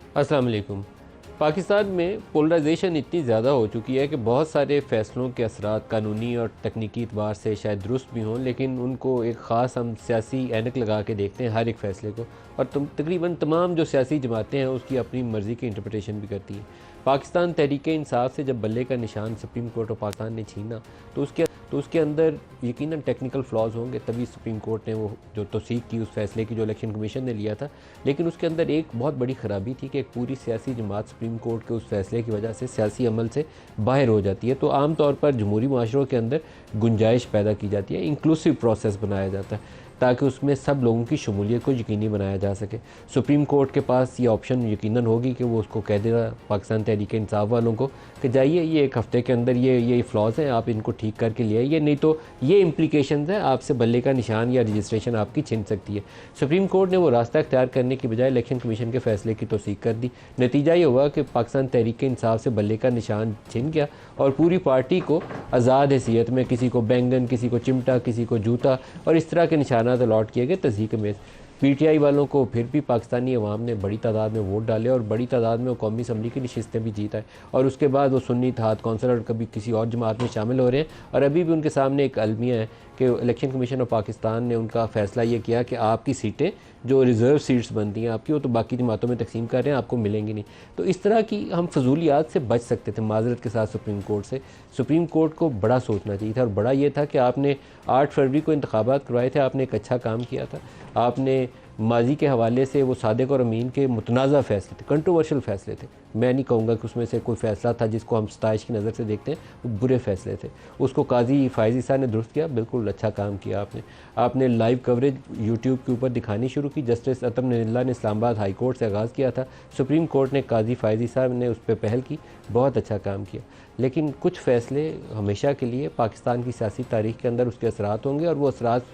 अस्सलाम वालेकुम। पाकिस्तान में पोलराइजेशन इतनी ज़्यादा हो चुकी है कि बहुत सारे फ़ैसलों के असरात कानूनी और तकनीकी एतबार से शायद दुरुस्त भी हों, लेकिन उनको एक ख़ास हम सियासी ऐनक लगा के देखते हैं हर एक फ़ैसले को। और तकरीबन तमाम जो सियासी जमातें हैं उसकी अपनी मर्ज़ी की इंटरप्रिटेशन भी करती हैं। पाकिस्तान तहरीक-ए-इंसाफ से जब बल्ले का निशान सुप्रीम कोर्ट ऑफ पाकिस्तान ने छीना, तो उसके अंदर यकीनन टेक्निकल फ्लॉज होंगे, तभी सुप्रीम कोर्ट ने वो जो तौसीक की उस फैसले की जो इलेक्शन कमीशन ने लिया था। लेकिन उसके अंदर एक बहुत बड़ी ख़राबी थी कि एक पूरी सियासी जमात सुप्रीम कोर्ट के उस फैसले की वजह से सियासी अमल से बाहर हो जाती है। तो आम तौर पर जमहूरी माशरों के अंदर गुंजाइश पैदा की जाती है, इंक्लूसिव प्रोसेस बनाया जाता है ताकि उसमें सब लोगों की शमूलियत को यकीनी बनाया जा सके। सुप्रीम कोर्ट के पास ये ऑप्शन यकीनन होगी कि वो उसको कह देगा पाकिस्तान तहरीक इंसाफ वालों को कि जाइए, ये एक हफ़्ते के अंदर ये फ़्लॉज़ हैं, आप इनको ठीक करके ले आइए, नहीं तो ये इम्प्लीकेशंस हैं, आपसे बल्ले का निशान या रजिस्ट्रेशन आपकी छिन सकती है। सुप्रीम कोर्ट ने वो रास्ता इख्तियार करने की बजाय इलेक्शन कमीशन के फ़ैसले की तौसीक कर दी। नतीजा ये हुआ कि पाकिस्तान तहरीक इंसाफ से बल्ले का निशान छिन गया और पूरी पार्टी को आज़ाद हैसियत में किसी को बैंगन, किसी को चिमटा, किसी को जूता और इस तरह के निशानात अलॉट किए गए तस्दीक में। पीटीआई वालों को फिर भी पाकिस्तानी अवाम ने बड़ी तादाद में वोट डाले और बड़ी तादाद में वो कौमी असम्बली की नशिस्तें भी जीता है। और उसके बाद वो सुन्नी इत्तेहाद कौंसिल और कभी किसी और जमात में शामिल हो रहे हैं और अभी भी उनके सामने एक अलमिया है कि इलेक्शन कमीशन ऑफ पाकिस्तान ने उनका फ़ैसला ये किया कि आपकी सीटें जो रिज़र्व सीट्स बनती हैं आपकी, वो तो बाकी जमातों में तकसीम कर रहे हैं, आपको मिलेंगी नहीं। तो इस तरह की हम फजूलियात से बच सकते थे माजरत के साथ सुप्रीम कोर्ट से। सुप्रीम कोर्ट को बड़ा सोचना चाहिए था और बड़ा ये था कि आपने 8 फरवरी को इंतखाबात करवाए थे, आपने एक अच्छा काम किया था। आपने माजी के हवाले से वो सादिक और अमीन के मुतनाज़ा फ़ैसले थे, कंट्रोवर्शियल फ़ैसले थे। मैं नहीं कहूँगा कि उसमें से कोई फ़ैसला था जिसको हम सताइश की नज़र से देखते हैं, वो बुरे फ़ैसले थे। उसको काजी फ़ायज़ ईसा ने दुरुस्त किया, बिल्कुल अच्छा काम किया आपने। आपने लाइव कवरेज यूट्यूब के ऊपर दिखानी शुरू की। जस्टिस अतम नज़ीरुल्लाह ने इस्लामाबाद हाई कोर्ट से आगाज़ किया था, सुप्रीम कोर्ट ने काजी फ़ायज़ ईसा ने उस पर पहल की, बहुत अच्छा काम किया। लेकिन कुछ फ़ैसले हमेशा के लिए पाकिस्तान की सियासी तारीख़ के अंदर उसके असरात होंगे और वो असरात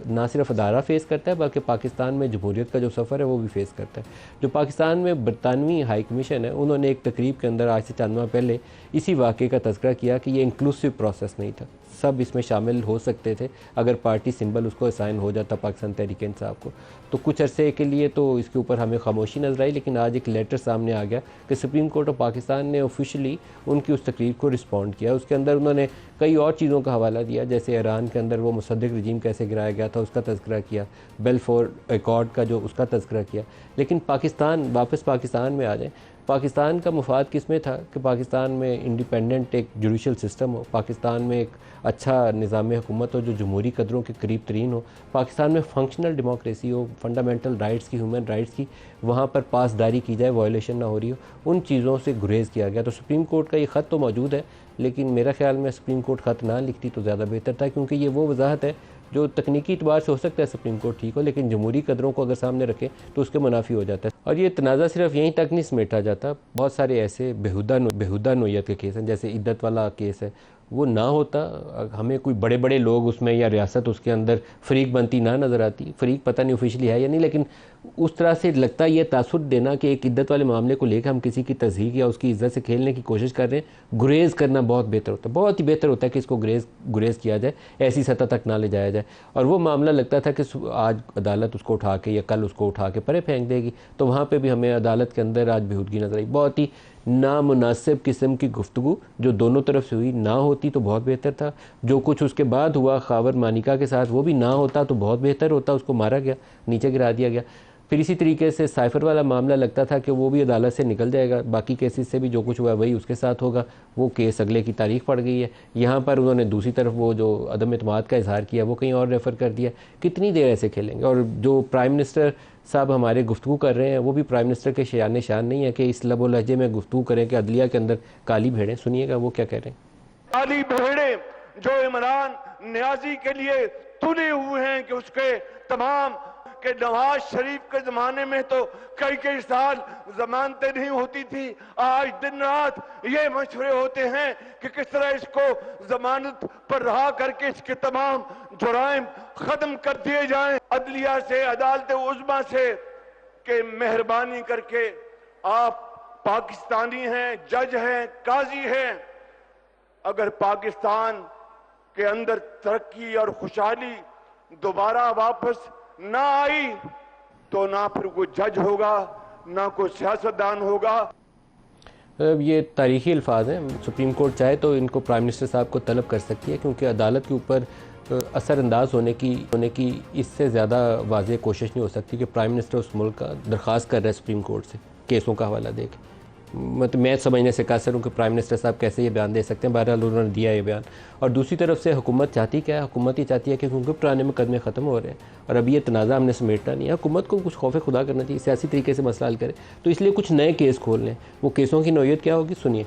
ना सिर्फ अदारा फ़ेस करता है बल्कि पाकिस्तान में जमहूरियत का जो सफ़र है वो भी फ़ेस करता है। जो पाकिस्तान में बरतानवी हाई कमीशन है, उन्होंने एक तकरीब के अंदर आज से चंद माह पहले इसी वाक़े का तज़किरा किया कि ये इंक्लूसिव प्रोसेस नहीं था, सब इसमें शामिल हो सकते थे अगर पार्टी सिंबल उसको असाइन हो जाता पाकिस्तान तहरीक इंसाफ को। तो कुछ अरसे के लिए तो इसके ऊपर हमें खामोशी नजर आई, लेकिन आज एक लेटर सामने आ गया कि सुप्रीम कोर्ट ऑफ पाकिस्तान ने ऑफिशियली उनकी उस तकरीर को रिस्पॉन्ड किया। उसके अंदर उन्होंने कई और चीज़ों का हवाला दिया, जैसे ईरान के अंदर वो मुसद्दिक रजीम कैसे गिराया गया था उसका तज़किरा किया, बेलफोर एकॉर्ड का जो उसका तज़किरा किया। लेकिन पाकिस्तान, वापस पाकिस्तान में आ जाए, पाकिस्तान का मुफाद किस में था कि पाकिस्तान में इंडिपेंडेंट एक जुडिशल सिस्टम हो, पाकिस्तान में एक अच्छा निज़ाम हुकूमत हो जो जमहूरी कदरों के करीब तरीन हो, पाकिस्तान में फंक्शनल डेमोक्रेसी हो, फंडामेंटल राइट्स की, ह्यूमन राइट्स की वहाँ पर पासदारी की जाए, वायलेशन ना हो रही हो, उन चीज़ों से गुरेज़ किया गया। तो सुप्रीम कोर्ट का ये ख़त तो मौजूद है, लेकिन मेरा ख्याल में सुप्रीम कोर्ट ख़त ना लिखती तो ज़्यादा बेहतर था, क्योंकि ये वो वजाहत है जो तकनीकी एतबार से हो सकता है सुप्रीम कोर्ट ठीक हो, लेकिन जमहूरी कदरों को अगर सामने रखे तो उसके मुनाफी हो जाता है। और ये तनाज़ा सिर्फ यहीं तक नहीं समेटा जाता, बहुत सारे ऐसे बेहुदा नोयत के केस हैं, जैसे इद्दत वाला केस है, वो ना होता, हमें कोई बड़े बड़े लोग उसमें या रियासत उसके अंदर फ़रीक बनती ना नज़र आती। फ़रीक पता नहीं ऑफिशियली है या नहीं, लेकिन उस तरह से लगता है, ये तासुर देना कि एक इद्दत वाले मामले को लेकर हम किसी की तज़हीक या उसकी इज़्ज़त से खेलने की कोशिश कर रहे हैं, गुरेज़ करना बहुत बेहतर होता है, बहुत ही बेहतर होता है कि इसको गुरेज़ किया जाए, ऐसी सतह तक ना ले जाया जाए। और वो मामला लगता था कि आज अदालत उसको उठा के या कल उसको उठा के परे फेंक देगी, तो वहाँ पर भी हमें अदालत के अंदर आज बेहूदगी नज़र आई। बहुत ही नामुनासिब किस्म की गुफ्तगू जो दोनों तरफ से हुई, ना होती तो बहुत बेहतर था। जो कुछ उसके बाद हुआ खावर मानिका के साथ, वो भी ना होता तो बहुत बेहतर होता, उसको मारा गया, नीचे गिरा दिया गया। फिर इसी तरीके से साइफ़र वाला मामला लगता था कि वो भी अदालत से निकल जाएगा, बाकी केसेस से भी जो कुछ हुआ वही उसके साथ होगा, वो केस अगले की तारीख पड़ गई है। यहाँ पर उन्होंने दूसरी तरफ वो जो अदम एतमाद का इजहार किया वो कहीं और रेफ़र कर दिया। कितनी देर ऐसे खेलेंगे? और जो प्राइम मिनिस्टर साहब हमारे गुफ्तगू कर रहे हैं, वो भी प्राइम मिनिस्टर के शान शान नहीं है कि इस लब व लहजे में गुफ्तगू करें कि अदलिया के अंदर काली भेड़ें। सुनिएगा वो क्या कह रहे हैं। काली भेड़ें जो इमरान न्याजी के लिए तुले हुए हैं कि उसके तमाम के नवाज शरीफ के जमाने में तो कई कई साल जमानतें नहीं होती थी, आज दिन रात ये मशवरे होते हैं कि किस तरह इसको जमानत पर रहा करके इसके तमाम जुराइम खत्म कर दिए जाएं। अदलिया से, अदालत उज़्मा से कि मेहरबानी करके आप पाकिस्तानी हैं, जज हैं, काजी हैं, अगर पाकिस्तान के अंदर तरक्की और खुशहाली दोबारा वापस ना आई तो ना फिर कोई जज होगा, ना कोई सियासतदान होगा। अब ये तारीखी अल्फाज हैं। सुप्रीम कोर्ट चाहे तो इनको प्राइम मिनिस्टर साहब को तलब कर सकती है, क्योंकि अदालत के ऊपर असरअंदाज होने की इससे ज़्यादा वाज़ेह कोशिश नहीं हो सकती कि प्राइम मिनिस्टर उस मुल्क का दरख्वास्त कर रहा है सुप्रीम कोर्ट से केसों का हवाला दे के। मतलब मैं समझने से कासर हूँ कि प्राइम मिनिस्टर साहब कैसे ये बयान दे सकते हैं। बहरहाल उन्होंने दिया ये बयान। और दूसरी तरफ से हुकूमत चाहती क्या है? हुकूमत ये चाहती है कि क्योंकि पुराने मुकदमे ख़त्म हो रहे हैं और अभी ये तनाज़ा हमने समेटना नहीं है। हुकूमत को कुछ खौफ खुदा करना चाहिए, सियासी तरीके से मसला हल करे, तो इसलिए कुछ नए केस खोल लें। वो केसों की नौयत क्या होगी, सुनिए।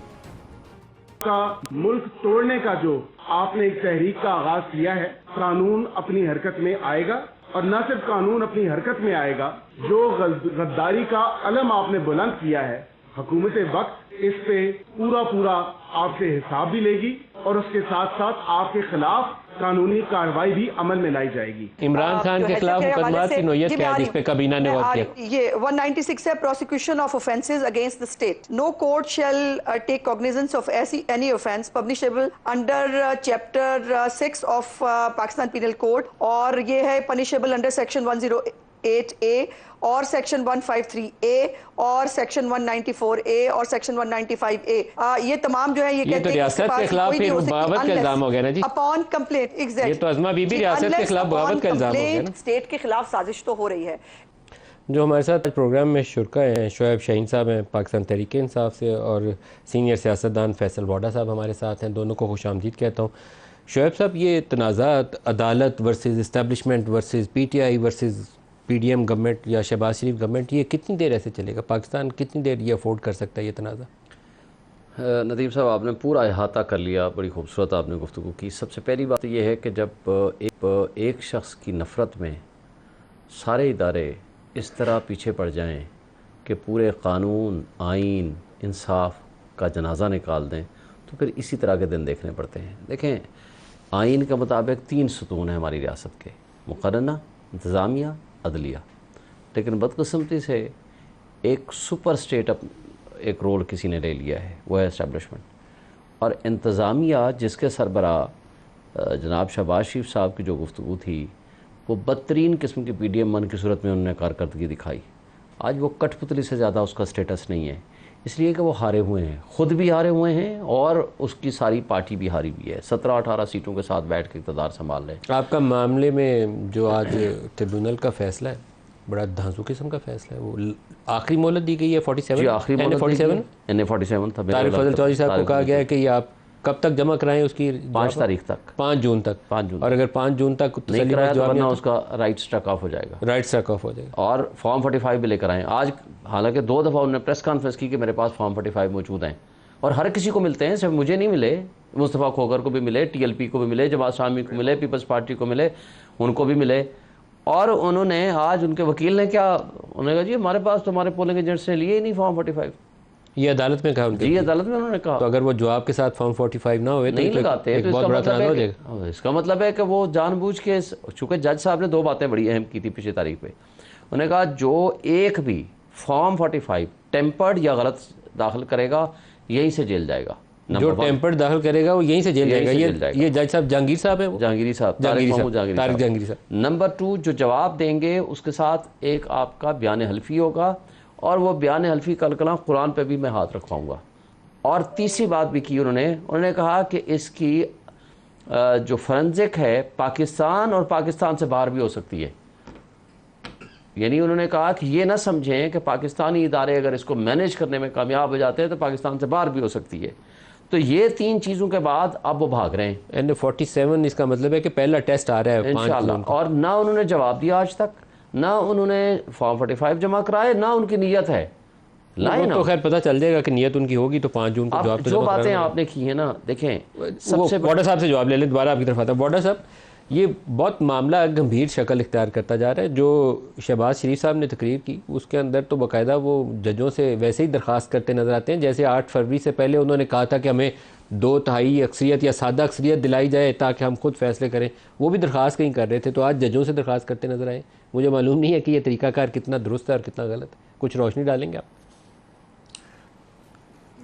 का मुल्क तोड़ने का जो आपने एक तहरीक का आगाज किया है, कानून अपनी हरकत में आएगा। और न सिर्फ कानून अपनी हरकत में आएगा, जो गद्दारी का अलम आपने बुलंद किया है, हुकूमत वक्त इस पे पूरा आपसे हिसाब भी लेगी और उसके साथ साथ आपके खिलाफ कानूनी कार्रवाई भी अमल में लाई जाएगी। इमरान खान के खिलाफ मुकदमात की नौयत क्या है जिस पे काबीना ने गौर किया? ये 196 है, prosecution of offences against the state. No court shall take cognizance of any offence punishable under chapter 6 of Pakistan penal code, और ये है पनिशेबल अंडर सेक्शन 108A और सेक्शन 153A और सेक्शन 194A और सेक्शन 195A। ये तमाम जो है ये कहते तो रियासत के खिलाफ फिर बगावत का इल्जाम हो गया ना जी। Upon complaint, exactly. ये तो अज़मा बीबी रियासत के खिलाफ बगावत का इल्जाम हो गया ना। स्टेट के खिलाफ साजिश तो हो रही है। जो हमारे साथ प्रोग्राम में शुरका हैं, शोएब शाहीन साहब हैं पाकिस्तान तहरीक इंसाफ से, और सीनियर सियासतदान फैसल वाडा साहब हमारे साथ हैं। दोनों को खुशामदीद कहता हूँ। शोएब साहब, ये तनाज़ात अदालत versus establishment versus PTI versus PDM government या शहबाज शरीफ गवर्नमेंट, ये कितनी देर ऐसे चलेगा? पाकिस्तान कितनी देर ये अफोर्ड कर सकता है ये तनाज़ा? नदीम साहब, आपने पूरा अहाता कर लिया, बड़ी खूबसूरत आपने गुफ्तगू की। सबसे पहली बात ये है कि जब एक शख्स की नफ़रत में सारे इदारे इस तरह पीछे पड़ जाएं कि पूरे कानून, आइन, इंसाफ का जनाजा निकाल दें, तो फिर इसी तरह के दिन देखने पड़ते हैं। देखें, आइन के मुताबिक 3 सतून हैं हमारी रियासत के, मुक़र्रना, इंतज़ामिया, अदलिया। लेकिन बदकिस्मती से एक सुपर स्टेट एक रोल किसी ने ले लिया है, वो है इस्टेब्लिशमेंट। और इंतज़ामिया जिसके सरबराह जनाब शहबाज शरीफ साहब की जो गुफ्तगू थी, वो बदतरीन किस्म की PDM मन की सूरत में उन्होंने कारकर्दगी दिखाई। आज वो कठपुतली से ज़्यादा उसका स्टेटस नहीं है, इसलिए कि वो हारे हुए हैं, ख़ुद भी हारे हुए हैं और उसकी सारी पार्टी भी हारी हुई है। 17-18 सीटों के साथ बैठ के इक़्तिदार संभाल रहे हैं। आपका मामले में जो आज ट्रिब्यूनल का फ़ैसला है, बड़ा धांसू किस्म का फ़ैसला है। वो आखिरी मोहलत दी गई है 47, आखिरी NA 47 था। तारिक फजल चौधरी साहब को कहा गया है कि ये आप कब तक जमा कराएं उसकी? 5 तारीख तक, 5 जून तक। 5 जून। और अगर 5 जून तक नहीं कराया तो वरना उसका राइट स्ट्रक ऑफ हो जाएगा। राइट स्ट्रक ऑफ हो जाएगा। और फॉर्म 45 भी लेकर आएँ। आज हालांकि 2 दफ़ा उन्होंने प्रेस कॉन्फ्रेंस की कि मेरे पास फॉर्म 45 मौजूद हैं, और हर किसी को मिलते हैं, सिर्फ मुझे नहीं मिले, मुस्तफ़ा खोखर को भी मिले, TLP को भी मिले, जमात इस्लामी को मिले, पीपल्स पार्टी को मिले, उनको भी मिले। और उन्होंने आज उनके वकील ने क्या, उन्होंने कहा जी हमारे पास तो हमारे पोलिंग एजेंट्स ने लिए ही नहीं फॉर्म 45। ये अदालत में कहा उनके? जी, अदालत में उन्होंने कहा। तो अगर वो जवाब के साथ फॉर्म 45 ना हुए तो नहीं लगाते, एक बहुत बड़ा तनाज़ा हो जाएगा। इसका मतलब है कि वो जानबूझ के, चूँकि जज साहब ने 2 बातें बड़ी अहम की थी पिछली तारीख पे। उन्होंने कहा जो एक भी फॉर्म 45 टेम्पर्ड या गलत दाखिल करेगा, यहीं से जेल जाएगा। जो टेम्पर्ड दाखिल करेगा वो यहीं से जेल जाएगा। ये जज साहब जहांगीर साहब है, वो जहांगीरी साहब, तारिक जहांगीरी साहब। नंबर 2, जो जवाब देंगे उसके साथ एक आपका बयान हल्फी होगा, और वो बयान हल्फी कल कलाम कुरान पे भी मैं हाथ रखवाऊंगा। और तीसरी बात भी की उन्होंने कहा कि इसकी जो फोरेंसिक है पाकिस्तान और पाकिस्तान से बाहर भी हो सकती है। यानी उन्होंने कहा कि ये ना समझें कि पाकिस्तानी इदारे अगर इसको मैनेज करने में कामयाब हो जाते हैं तो पाकिस्तान से बाहर भी हो सकती है। तो ये 3 चीज़ों के बाद अब वो भाग रहे हैं। NA 47 इसका मतलब है कि पहला टेस्ट आ रहा है इंशाअल्लाह। और ना उन्होंने जवाब दिया आज तक, ना उन्होंने फॉर्म 45 जमा कराए, ना उनकी नीयत है। तो खैर पता चल जाएगा कि नीयत उनकी होगी तो 5 जून को जवाब। जो बातें आपने की है ना, देखें सबसे वाडा साहब से जवाब ले लें, दोबारा आपकी तरफ आता है। वाडा साहब, ये बहुत मामला गंभीर शक्ल इख्तियार करता जा रहा है। जो शहबाज शरीफ साहब ने तकरीर की उसके अंदर तो बाकायदा वो जजों से वैसे ही दरख्वास्त करते नज़र आते हैं जैसे 8 फरवरी से पहले उन्होंने कहा था कि हमें 2/3 अक्सरियत या सादा अक्सरियत दिलाई जाए ताकि हम खुद फैसले करें। वो भी दरख्वास्त कहीं कर रहे थे, तो आज जजों से दरख्वास्त करते नज़र आए। मुझे मालूम नहीं है कि यह तरीकाकार कितना दुरुस्त है और कितना गलत है। कुछ रोशनी डालेंगे आप?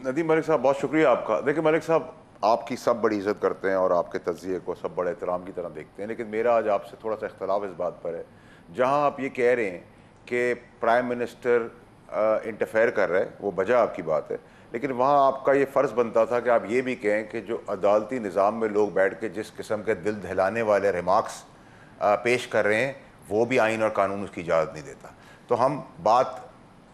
नदीम मलिक साहब, बहुत शुक्रिया आपका। देखिए मलिक साहब, आपकी सब बड़ी इज़्ज़त करते हैं और आपके तज़किये को सब बड़े एहतराम की तरह देखते हैं, लेकिन मेरा आज आपसे थोड़ा सा इख्तलाफ इस बात पर है। जहां आप ये कह रहे हैं कि प्राइम मिनिस्टर इंटरफेयर कर रहा है, वो वजह आपकी बात है, लेकिन वहाँ आपका ये फ़र्ज़ बनता था कि आप ये भी कहें कि जो अदालती निज़ाम में लोग बैठ के जिस किस्म के दिल दहलाने वाले रिमार्क्स पेश कर रहे हैं, वो भी आइन और कानून उसकी इजाज़त नहीं देता। तो हम बात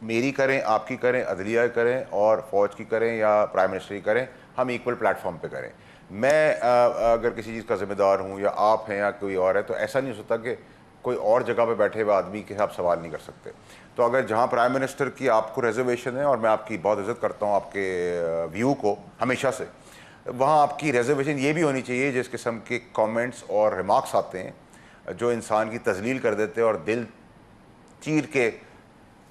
मेरी करें, आपकी करें, अदलिया करें और फ़ौज की करें या प्राइम मिनिस्टर की करें, हम इक्वल प्लेटफॉर्म पे करें। मैं अगर किसी चीज़ का ज़िम्मेदार हूँ या आप हैं या कोई और है, तो ऐसा नहीं हो सकता कि कोई और जगह पे बैठे हुए आदमी के आप सवाल नहीं कर सकते। तो अगर जहाँ प्राइम मिनिस्टर की आपको रिजर्वेशन है, और मैं आपकी बहुत इज़्ज़त करता हूँ आपके व्यू को हमेशा से, वहाँ आपकी रिजर्वेशन ये भी होनी चाहिए जिस किस्म के कमेंट्स और रिमार्क्स आते हैं जो इंसान की तजलील कर देते हैं और दिल चीर के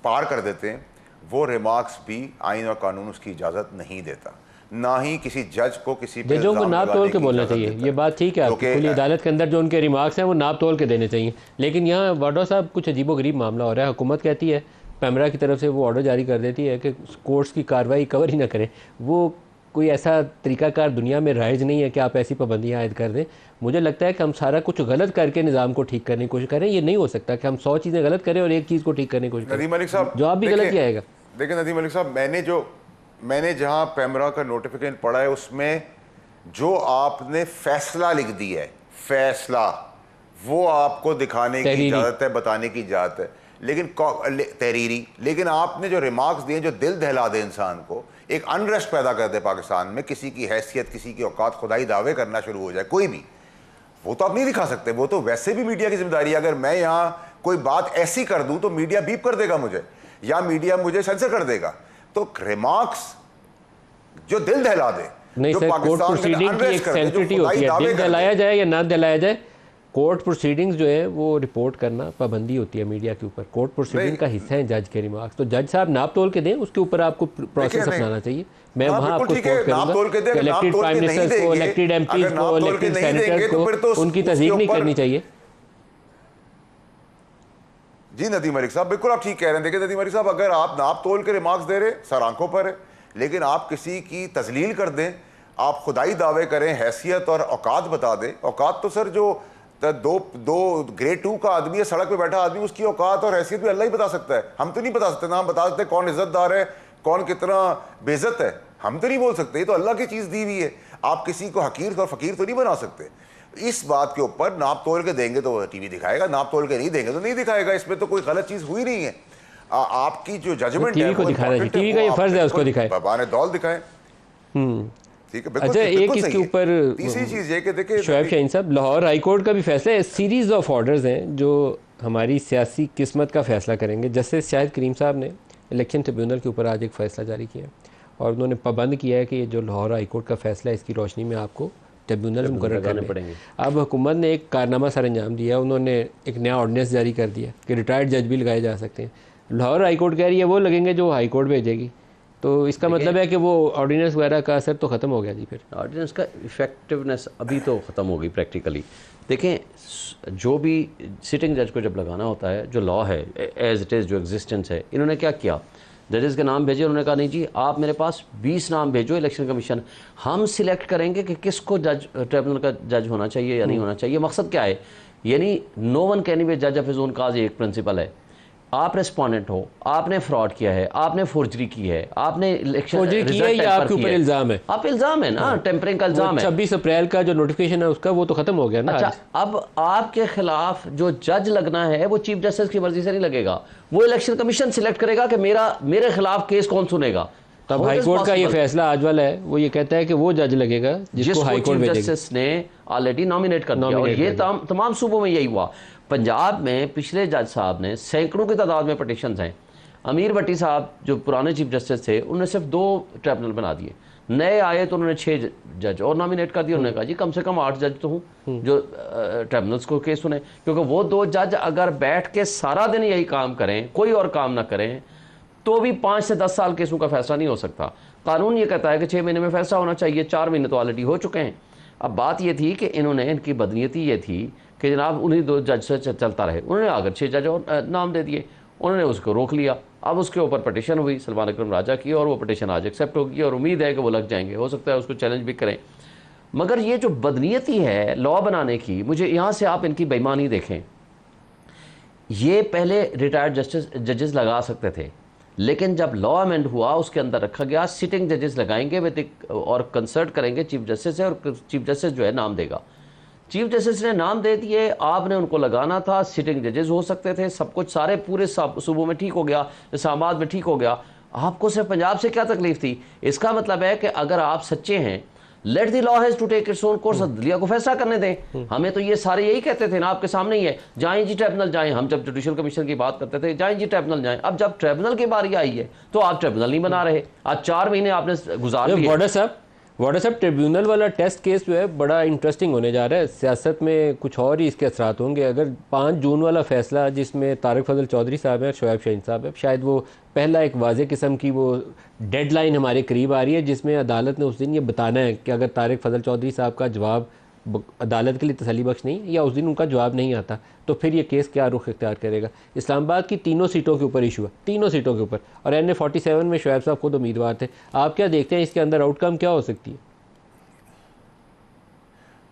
पार कर देते हैं, वो रिमार्क्स भी आइन और कानून उसकी इजाज़त नहीं देता। ना ही किसी जज को किसी पे जजों को इल्ज़ाम नाप लगाने तोल के की बोलना इजाज़त चाहिए, देता ये है। बात ठीक है जो आपकी। कि खुली अदालत के अंदर जो उनके रिमार्क्स हैं वो नाप तोल के देने चाहिए, लेकिन यहाँ वाडो साहब कुछ अजीबोगरीब मामला हो रहा है। हुकूमत कहती है, पैमरा की तरफ से वो ऑर्डर जारी कर देती है कि कोर्ट्स की कार्रवाई कवर ही ना करें। वो कोई ऐसा तरीकाकार दुनिया में राइज नहीं है कि आप ऐसी पाबंदियाँ आयद कर दें। मुझे लगता है कि हम सारा कुछ गलत करके निज़ाम को ठीक करने की कोशिश करें। ये नहीं हो सकता कि हम 100 चीज़ें गलत करें और एक चीज़ को ठीक करने की कोशिश करें। नदीम मलिक साहब, जवाब भी गलत ही आएगा। देखिए नदीम मलिक साहब, मैंने जहाँ पैमरा का नोटिफिकेशन पढ़ा है, उसमें जो आपने फैसला लिख दिया है, फैसला, वो आपको दिखाने की इजाज़त है, बताने की इजाज़त है, लेकिन तहरीरी, लेकिन आपने जो रिमार्क्स दिए जो दिल दहला दे इंसान को, एक अनरेस्ट पैदा कर दे पाकिस्तान में, किसी की हैसियत, किसी की औकात, खुदाई दावे करना शुरू हो जाए कोई भी, वो तो आप नहीं दिखा सकते। वो तो वैसे भी मीडिया की जिम्मेदारी है। अगर मैं यहाँ कोई बात ऐसी कर दूं तो मीडिया बीप कर देगा मुझे, या मीडिया मुझे सेंसर कर देगा। तो रिमार्क्स जो दिल दहला दे, नहीं सर, कोर्ट प्रोसीडिंग की एक सेंसिटिविटी होती है, दिल दहलाया जाए या ना दहलाया जाए, कोर्ट प्रोसीडिंग्स जो है वो रिपोर्ट करना पाबंदी होती है मीडिया के ऊपर। कोर्ट प्रोसीडिंग का हिस्सा है जज के रिमार्क्स। तो जज साहब नाप तोल के दें, उसके ऊपर आपको प्रोसेस अपनाना चाहिए। मैं वहाँ आपको सपोर्ट करूँगा। इलेक्टेड प्राइम मिनिस्टर्स को, इलेक्टेड एमपीज को, इलेक्टेड सेनेटर्स को उनकी तस्दीक नहीं करनी चाहिए। जी नदीम मलिक साहब, बिल्कुल आप ठीक कह रहे हैं। देखिए नदीम मलिक साहब, अगर आप नाप तोल के रिमार्क्स दे रहे, सर आंखों पर है, लेकिन आप किसी की तजलील कर दें, आप खुदाई दावे करें, हैसियत और औकात बता दें। औकात तो सर जो दो ग्रेड 2 का आदमी है, सड़क पे बैठा आदमी, उसकी औकात और हैसियत भी अल्लाह ही बता सकता है। हम तो नहीं बता सकते ना, हम बता सकते कौन इज्जतदार है, कौन कितना बेइज्जत है, हम तो नहीं बोल सकते। ये तो अल्लाह की चीज़ दी हुई है। आप किसी को हकीर और फ़कीर तो नहीं बना सकते। इस बात के ऊपर नाप तोल के देंगे तो टीवी दिखाएगा, नाप तोल के नहीं देंगे तो नहीं दिखाएगा। इसमें तो कोई गलत चीज़ हुई नहीं है। आपकी जो जजमेंट है, टीवी का ये फर्ज है उसको दिखाए, बाबाने दौल दिखाए। ठीक है, अच्छा एक इसके ऊपर तीसरी चीज़ ये कि देखिए शोएब शाहीन साहब, लाहौर हाई कोर्ट का भी फैसला है। सीरीज़ ऑफ ऑर्डर्स हैं जो हमारी सियासी किस्मत का फैसला करेंगे। जस्टिस शाहिद करीम साहब ने इलेक्शन ट्रिब्यूनल के ऊपर आज एक फ़ैसला जारी किया है और उन्होंने पाबंद किया है कि ये जो लाहौर हाई कोर्ट का फैसला है, इसकी रोशनी में आपको ट्रिब्यूनल मुकर्रर करने पड़ेंगे। अब हुकूमत ने एक कारनामा सर अंजाम दिया, उन्होंने एक नया ऑर्डिनेंस जारी कर दिया कि रिटायर्ड जज भी लगाए जा सकते हैं। लाहौर हाई कोर्ट कह रही है वो लगेंगे जो हाई कोर्ट भेजेगी। तो इसका मतलब है कि वो ऑर्डिनेंस वगैरह का असर तो ख़त्म हो गया जी। फिर ऑर्डिनेंस का इफेक्टिवनेस अभी तो ख़त्म हो गई प्रैक्टिकली। देखें, जो भी सिटिंग जज को जब लगाना होता है, जो लॉ है एज इट इज़, जो एग्जिस्टेंस है, इन्होंने क्या किया, जजेस के नाम भेजे। उन्होंने कहा नहीं जी, आप मेरे पास 20 नाम भेजो, इलेक्शन कमीशन हम सिलेक्ट करेंगे कि किसको जज ट्रिब्यूनल का जज होना चाहिए या नहीं होना चाहिए। मकसद क्या है, यानी नो वन कैन बी जज ऑफ हिज ओन काज। एक प्रिंसिपल है, आप रेस्पोंडेंट हो, आपने फ्रॉड किया है, आपने फोर्जरी की है, आपने इलेक्शन फोर्जरी की है, या आपके ऊपर इल्जाम है, आप इल्जाम है ना, टेम्परिंग का इल्जाम है। 26 अप्रैल का जो नोटिफिकेशन है उसका, वो तो खत्म हो गया ना। अच्छा, अब आपके खिलाफ जो जज लगना है वो चीफ जस्टिस की मर्जी से नहीं लगेगा, वो इलेक्शन कमीशन सिलेक्ट करेगा कि मेरे खिलाफ केस कौन सुनेगा। तब हाई कोर्ट का ये फैसला आज वाला है, वो ये कहता है कि वो जज लगेगा जिसको हाई कोर्ट चीफ जस्टिस ने ऑलरेडी नॉमिनेट कर दिया। और ये तमाम सूबों में यही हुआ। पंजाब में पिछले जज साहब ने सैकड़ों की तादाद में पटिशन्स हैं। अमीर भट्टी साहब जो पुराने चीफ जस्टिस थे, उन्होंने सिर्फ 2 ट्रिब्यूनल बना दिए। नए आए तो उन्होंने 6 जज और नॉमिनेट कर दिए। उन्होंने कहा जी कम से कम 8 जज तो हूँ जो ट्रिब्यूनल्स को केस सुने, क्योंकि वो 2 जज अगर बैठ के सारा दिन यही काम करें, कोई और काम ना करें, तो भी 5 से 10 साल केसों का फैसला नहीं हो सकता। कानून ये कहता है कि 6 महीने में फैसला होना चाहिए, 4 महीने तो ऑलरेडी हो चुके हैं। अब बात ये थी कि इन्होंने, इनकी बदनीयती ये थी कि जनाब उन्हीं 2 जज से चलता रहे। उन्होंने अगर 6 जज और नाम दे दिए, उन्होंने उसको रोक लिया। अब उसके ऊपर पटिशन हुई सलमान अकरम राजा की, और वो पटिशन आज एक्सेप्ट होगी और उम्मीद है कि वो लग जाएंगे। हो सकता है उसको चैलेंज भी करें। मगर ये जो बदनीयती है लॉ बनाने की, मुझे यहाँ से आप इनकी बेईमानी देखें। ये पहले रिटायर्ड जजेस लगा सकते थे, लेकिन जब लॉ अमेंड हुआ उसके अंदर रखा गया सिटिंग जजेस लगाएंगे और कंसल्ट करेंगे चीफ जस्टिस से, और चीफ जस्टिस जो है नाम देगा। चीफ जस्टिस ने नाम दे दिए, आपने उनको लगाना था, सिटिंग जजेस हो सकते थे, सब कुछ सारे पूरे सूबों में ठीक हो गया, इस्लामाबाद में ठीक हो गया, आपको सिर्फ पंजाब से क्या तकलीफ थी? इसका मतलब है कि अगर आप सच्चे हैं, let the law has to take its own course, Delhi को फैसला करने दें। हमें तो ये सारे यही कहते थे ना, आपके सामने ही है, जाएं जी ट्रिब्यूनल जाएं। हम जब जुडिशल कमीशन की बात करते थे, जाएं जी ट्रिब्यूनल जाएं। अब जब ट्रिब्यूनल की बारी आई है तो आप ट्रिब्यूनल नहीं बना रहे। आज 4 महीने आपने गुजार लिए। वाडा साहब ट्रिब्यूनल वाला टेस्ट केस जो है बड़ा इंटरेस्टिंग होने जा रहा है। सियासत में कुछ और ही इसके असरात होंगे। अगर 5 जून वाला फैसला जिसमें तारिक फजल चौधरी साहब हैं और शोएब शाहीन साहब हैं, शायद वो पहला एक वाज़े किस्म की वो डेडलाइन हमारे करीब आ रही है जिसमें अदालत ने उस दिन ये बताना है कि अगर तारिक फजल चौधरी साहब का जवाब अदालत के लिए तसल्ली बख्श नहीं या उस दिन उनका जवाब नहीं आता तो फिर ये केस क्या रुख इख्तियार करेगा। इस्लामाबाद की 3 सीटों के ऊपर इशू है, 3 सीटों के ऊपर, और NA 47 में शोएब साहब खुद उम्मीदवार थे। आप क्या देखते हैं इसके अंदर आउटकम क्या हो सकती है?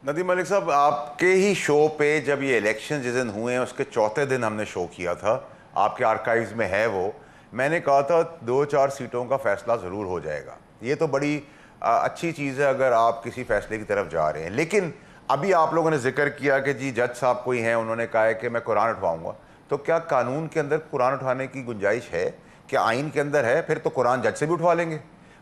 नदीम मलिक साहब, आपके ही शो पे जब ये इलेक्शन जिस दिन हुए हैं उसके चौथे दिन हमने शो किया था, आपके आर्काइव्स में है वो, मैंने कहा था 2-4 सीटों का फैसला ज़रूर हो जाएगा। ये तो बड़ी अच्छी चीज़ है अगर आप किसी फैसले की तरफ जा रहे हैं। लेकिन अभी आप लोगों ने जिक्र किया कि जी जज साहब कोई हैं, उन्होंने कहा है कि मैं कुरान उठवाऊंगा, तो क्या कानून के अंदर कुरान उठाने की गुंजाइश है? क्या आइन के अंदर है? फिर तो कुरान जज से भी उठवा लेंगे।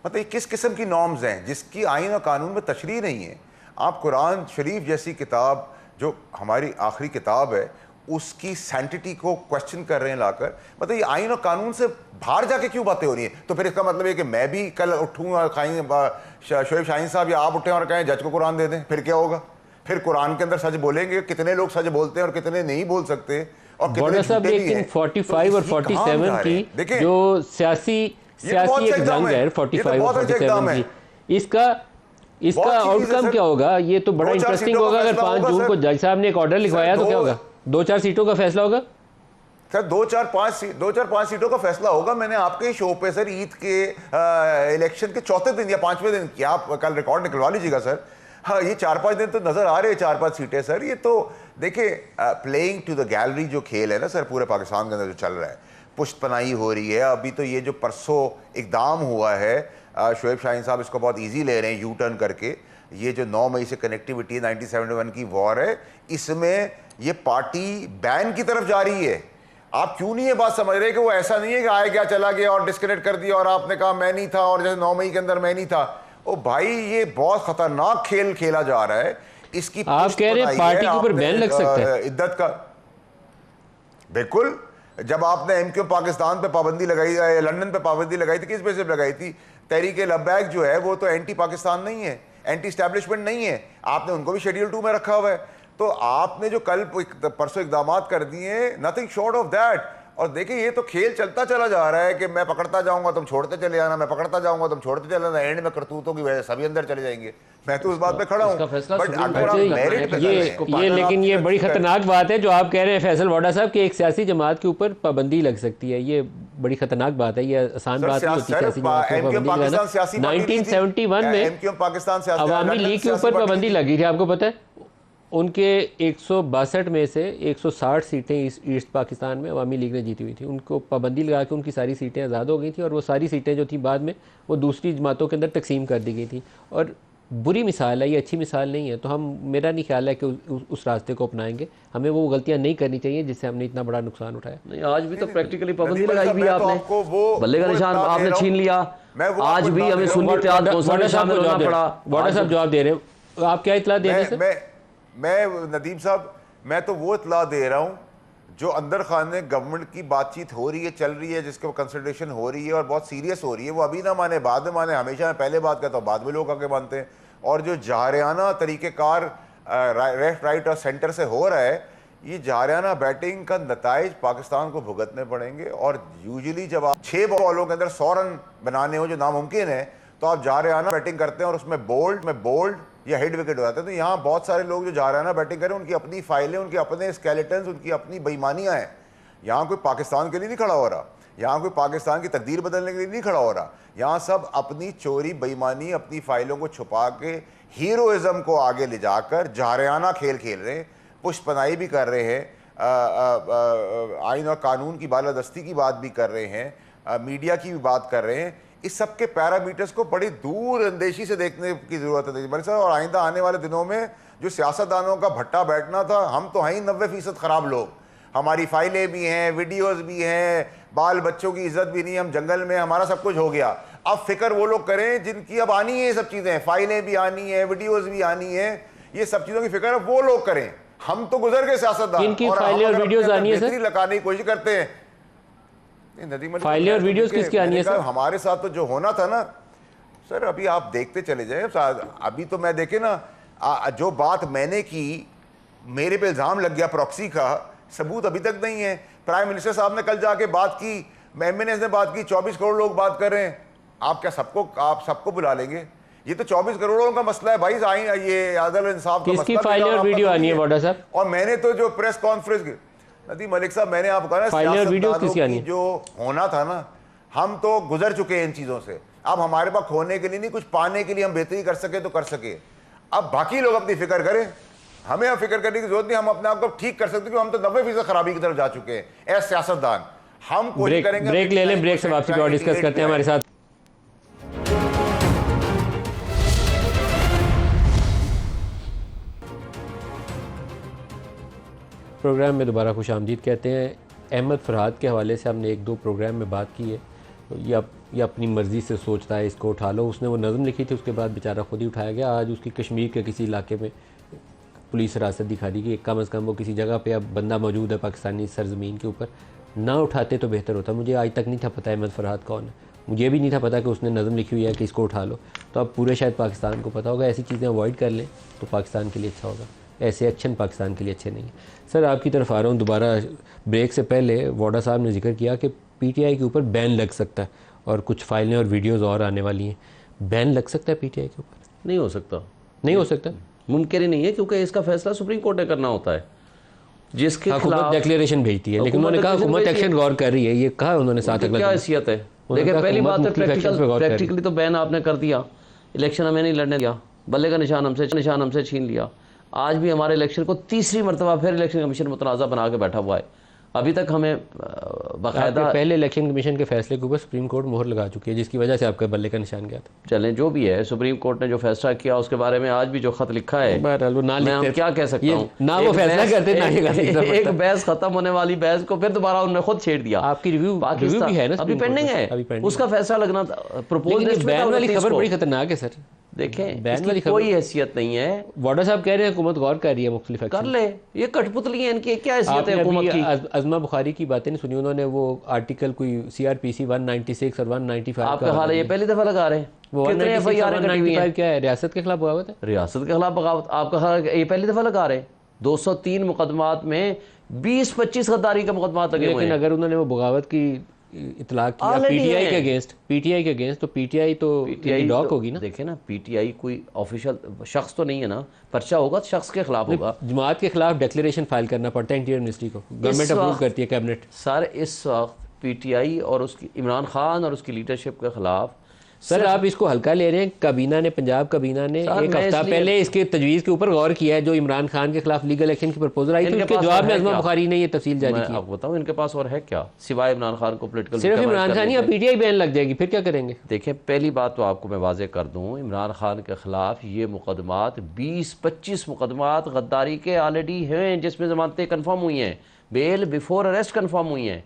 मतलब ये किस किस्म की नॉर्म्स हैं जिसकी आइन और कानून में तशरीह नहीं है? आप कुरान शरीफ जैसी किताब जो हमारी आखिरी किताब है उसकी सैंटिटी को क्वेश्चन कर रहे हैं लाकर। मतलब ये आइन और कानून से बाहर जाके क्यों बातें हो रही हैं? तो फिर इसका मतलब है कि मैं भी कल उठूँ और शोएब शाहीन साहब या आप उठें और कहें जज को कुरान दे दें, फिर क्या होगा? फिर कुरान के अंदर सच बोलेंगे? कितने लोग सच बोलते हैं और कितने नहीं बोल सकते? और कितने साहब लेकिन 45 और 47 की जो सियासी एक जंग है 45 और 47 की, इसका आउटकम क्या होगा? ये तो बड़ा इंटरेस्टिंग होगा। अगर 5 जून को जज साहब ने एक ऑर्डर लिखवाया तो क्या होगा? 2-4 सीटों का फैसला होगा सर। 2-4-5 सीटों का फैसला होगा। मैंने आपके शो पे सर ईद के इलेक्शन के चौथे दिन या 5वें दिन किया, आप कल रिकॉर्ड निकलवा लीजिएगा सर। हाँ, ये 4-5 दिन तो नजर आ रहे हैं, 4-5 सीटें सर। ये तो देखिए प्लेइंग टू द गैलरी जो खेल है ना सर पूरे पाकिस्तान के अंदर जो चल रहा है, पुष्टपनाही हो रही है। अभी तो ये जो परसों इकदाम हुआ है, शोएब शाहीन साहब इसको बहुत इजी ले रहे हैं यू टर्न करके। ये जो 9 मई से कनेक्टिविटी 1971 की वॉर है, इसमें ये पार्टी बैन की तरफ जा रही है। आप क्यों नहीं ये बात समझ रहे कि वो ऐसा नहीं है कि आया गया चला गया और डिस्कनेक्ट कर दिया और आपने कहा मैं नहीं था और जैसे 9 मई के अंदर मैं नहीं था। ओ भाई, ये बहुत खतरनाक खेल खेला जा रहा है। इसकी आप कह रहे हैं पार्टी के ऊपर बैन लग सकता है? इद्दत का बिल्कुल। जब आपने एमक्यू पाकिस्तान पे पाबंदी लगाई, लंदन पे पाबंदी लगाई थी, किस बेस पे लगाई थी? तहरीक लब्बैक जो है वो तो एंटी पाकिस्तान नहीं है, एंटी स्टैब्लिशमेंट नहीं है। आपने उनको भी शेड्यूल 2 में रखा हुआ है। तो आपने जो कल परसों इकदाम कर दिए, नथिंग शॉर्ट ऑफ दैट। और देखिए ये तो खेल चलता चला जा रहा है कि मैं पकड़ता जाऊंगा तुम छोड़ते चले जाना, मैं पकड़ता जाऊंगा तुम छोड़ते चले जाना, एंड में करतूतों की वजह से सभी अंदर चले जाएंगे। मैं तो उस बात पे खड़ा हूं। लेकिन ये बड़ी खतरनाक बात है जो आप कह रहे हैं फैसल वाडा साहब कि एक सियासी जमात के ऊपर पाबंदी लग सकती है। ये बड़ी खतरनाक बात है, ये आसान बात नहीं होती सियासी जमात के ऊपर पाबंदी लगाना। 1971 में अवामी लीग के ऊपर पाबंदी लगी थी, आपको पता है? उनके 162 में से 160 सीटें ईस्ट पाकिस्तान में अवामी लीग ने जीती हुई थी। उनको पाबंदी लगा के उनकी सारी सीटें आज़ाद हो गई थी और वो सारी सीटें जो थी बाद में वो दूसरी जमातों के अंदर तकसीम कर दी गई थी। और बुरी मिसाल है, ये अच्छी मिसाल नहीं है। तो मेरा नहीं ख्याल है कि उस रास्ते को अपनाएंगे। हमें वो गलतियां नहीं करनी चाहिए जिससे हमने इतना बड़ा नुकसान उठाया। नहीं, आज भी तो प्रैक्टिकली पाबंदी लगाई भी आपने, बल्ले का निशान आपने छीन लिया। आज भी हमें सुन्नी इत्तेहाद में शामिल होना पड़ा। वाडा साहब जवाब दे रहे हैं, आप क्या इत्तला दे रहे हैं? मैं नदीम साहब, मैं तो वो इत्तला दे रहा हूँ जो अंदर खाने गवर्नमेंट की बातचीत हो रही है, चल रही है, जिसके कंसल्टेशन हो रही है और बहुत सीरियस हो रही है। वो अभी ना माने बाद में माने, हमेशा मैं पहले बात करता हूँ, बाद में लोग आके मानते हैं। और जो जारियाना तरीक़ेकार लेफ्ट राइट और सेंटर से हो रहा है, ये जारियाना बैटिंग का नताइज पाकिस्तान को भुगतने पड़ेंगे। और यूजुअली जब आप 6 बॉलों के अंदर 100 रन बनाने हो जो नामुमकिन है, तो आप जारियाना बैटिंग करते हैं और उसमें बोल्ड या हेड विकेट हो जाते हैं। तो यहाँ बहुत सारे लोग जो जारियाना बैटिंग करें, उनकी अपनी फाइलें, उनके अपने स्केलेटन्स, उनकी अपनी बेईमानियाँ हैं। यहाँ कोई पाकिस्तान के लिए नहीं खड़ा हो रहा, यहाँ कोई पाकिस्तान की तकदीर बदलने के लिए नहीं खड़ा हो रहा। यहाँ सब अपनी चोरी, बेईमानी, अपनी फाइलों को छुपा के हीरोइज्म को आगे ले जाकर जारियाना खेल खेल रहे हैं, पुष्पनाई भी कर रहे हैं, आइन और कानून की बालादस्ती की बात भी कर रहे हैं। मीडिया की भी बात कर रहे हैं, इस सब के पैरामीटर्स को बड़ी दूर अंदेशी से देखने की ज़रूरत है मलिक साहब। और आइंदा आने वाले दिनों में जो सियासतदानों का भट्टा बैठना था, हम तो हैं ही 90% ख़राब लोग, हमारी फाइलें भी हैं, वीडियोस भी हैं, बाल बच्चों की इज्जत भी नहीं, हम जंगल में, हमारा सब कुछ हो गया। अब फिक्र वो लोग करें जिनकी अब आनी है ये सब चीज़ें, फाइलें भी आनी है, वीडियोस भी आनी है, ये सब चीज़ों की फिक्र अब वो लोग करें। हम तो गुजर गए सियासतदान, इनकी फाइलें और वीडियोस आनी है सर, लगाने की कोशिश करते हैं। नदीम फाइलें और वीडियोस किसकी आनी है सर? हमारे साथ तो जो होना था ना सर, अभी आप देखते चले जाए। अभी तो मैं देखे ना, जो बात मैंने की, मेरे पे इल्ज़ाम लग गया प्रॉक्सी का, सबूत अभी तक नहीं है। प्राइम मिनिस्टर साहब ने कल जाके बात की, एमएनएस ने बात की, 24 करोड़ लोग बात कर रहे हैं। आप क्या आप सबको बुला लेंगे? ये तो 24 करोड़ों का मसला है भाई, ये अदल इंसाफ का किसकी फाइलें और वीडियो आनी है वाडा साहब? और मैंने तो जो प्रेस कॉन्फ्रेंस, नदीम मलिक साहब, मैंने आपको कहा ना, फाइलें और वीडियोस किसकी आनी है? जो होना था ना, हम तो गुजर चुके हैं इन चीज़ों से। अब हमारे पास खोने के लिए नहीं, कुछ पाने के लिए हम बेहतरी कर सके तो कर सके। अब बाकी लोग अपनी फिक्र करें, हमें अब फिक्र करने की जरूरत नहीं। हम अपने आप को ठीक कर सकते, क्योंकि हम तो 90% खराबी की तरफ जा चुके हैं एज सियासतदान। हम कोशिश करेंगे। ब्रेक ले लें, ब्रेक से वापसी पर डिस्कस करते हैं हमारे साथ। प्रोग्राम में दोबारा खुश आमदीद कहते हैं। अहमद फरहाद के हवाले से हमने 1-2 प्रोग्राम में बात की है। तो ये अपनी मर्ज़ी से सोचता है, इसको उठा लो। उसने वो नज़म लिखी थी, उसके बाद बेचारा खुद ही उठाया गया। आज उसकी कश्मीर के किसी इलाके में पुलिस हिरासत दिखा दी कि कम अज़ कम वो किसी जगह पे अब बंदा मौजूद है पाकिस्तानी सरजमीन के ऊपर। ना उठाते तो बेहतर होता। मुझे आज तक नहीं था पता अहमद फरहाद कौन है। मुझे भी नहीं था पता कि उसने नज़म लिखी हुई है कि इसको उठा लो। तो अब पूरे शायद पाकिस्तान को पता होगा। ऐसी चीज़ें अवॉइड कर लें तो पाकिस्तान के लिए अच्छा होगा। ऐसे एक्शन पाकिस्तान के लिए अच्छे नहीं है। सर, आपकी तरफ आ रहा हूँ दोबारा। ब्रेक से पहले वाडा साहब ने जिक्र किया कि पीटीआई के ऊपर बैन लग सकता है और कुछ फाइलें और वीडियोज़ और आने वाली हैं। बैन लग सकता है पीटीआई के ऊपर? नहीं हो सकता। नहीं हो सकता, मुमकिन ही नहीं है, क्योंकि इसका फैसला सुप्रीम कोर्ट ने करना होता है, जिसके हुकूमत डिक्लेरेशन भेजती है। लेकिन उन्होंने कहा हुकूमत एक्शन गौर कर रही है, ये कहा उन्होंने साथ। अगला क्या हैसियत है? देखिए, पहली बात है प्रैक्टिकली तो बैन आपने कर दिया, इलेक्शन हमें नहीं लड़ने दिया, बल्ले का निशान हमसे छीन लिया। आज भी हमारे इलेक्शन को तीसरी मरतबा फिर इलेक्शन कमीशन मुतनाज़ा बना के बैठा हुआ है। अभी तक हमें बाकायदा पहले इलेक्शन कमीशन के फैसले के ऊपर सुप्रीम कोर्ट मोहर लगा चुकी है, जिसकी वजह से आपका बल्ले का निशान गया था। चलें, जो भी है, सुप्रीम कोर्ट ने जो फैसला किया उसके बारे में आज भी जो खत लिखा है, मैं क्या कह सकता हूँ, ना वो फैसला करते ना एक बहस खत्म होने वाली बहस को फिर दोबारा उन्होंने खुद छेड़ दिया। आपकी रिव्यू भी है ना, अभी पेंडिंग है, उसका फैसला लगना था। प्रपोज बैन वाली खबर बड़ी खतरनाक है सर। देखें, बैन वाली कोई हैसियत नहीं है। वाडा साहब कह रहे हैं हुकूमत गौर कर रही है, मुख्तलिफ कर ले, ये कठपुतली है इनकी, क्या हैसियत है हुकूमत की? अज़मा बुखारी की बातें नहीं सुनी उन्होंने? वो आर्टिकल कोई CRPC 196 और 195 आपका हाल है, ये पहली दफा लगा रहे हैं। वो कितने FIR क्या है? रियासत के खिलाफ बगावत है। रियासत के खिलाफ बगावत आपका हाल ये पहली दफा लगा रहे हैं। 203 मुकदमात में 20-25 गद्दारी के मुकदमात लगे हुए हैं। लेकिन अगर उन्होंने वो बगावत की इतलाक किया पीटीआई के अगेंस्ट, तो पीटीआई तो डॉक होगी ना। देखे ना, पीटीआई कोई ऑफिशियल शख्स तो नहीं है ना, पर्चा होगा तो शख्स के खिलाफ होगा। जमात के खिलाफ डिक्लेरेशन फाइल करना पड़ता है इंटीरियर मिनिस्ट्री को, गवर्नमेंट अप्रूव करती है, कैबिनेट। सर, इस वक्त पीटीआई और उसकी इमरान खान और उसकी लीडरशिप के खिलाफ सर आप इसको हल्का ले रहे हैं। काबीना ने, पंजाब काबीना ने एक हफ्ता पहले इसके तजवीज़ के ऊपर गौर किया है। जो इमरान खान के खिलाफ लीगल एक्शन की प्रपोजल आई थी, उसके जवाब में अज़मा बुखारी ने ये तफसील जारी की। आपको बताऊं, इनके पास और है क्या सिवाय इमरान खान को पोलिटिकल? सिर्फ इमरान खान ही, पीटीआई बैन लग जाएगी, फिर क्या करेंगे? देखिए, पहली बात तो आपको मैं वाज़ेह कर दूं, इमरान खान के खिलाफ ये मुकदमात 20-25 मुकदमात गद्दारी के ऑलरेडी हैं, जिसमें जमानतें कन्फर्म हुई हैं, बेल बिफोर अरेस्ट कन्फर्म हुई हैं।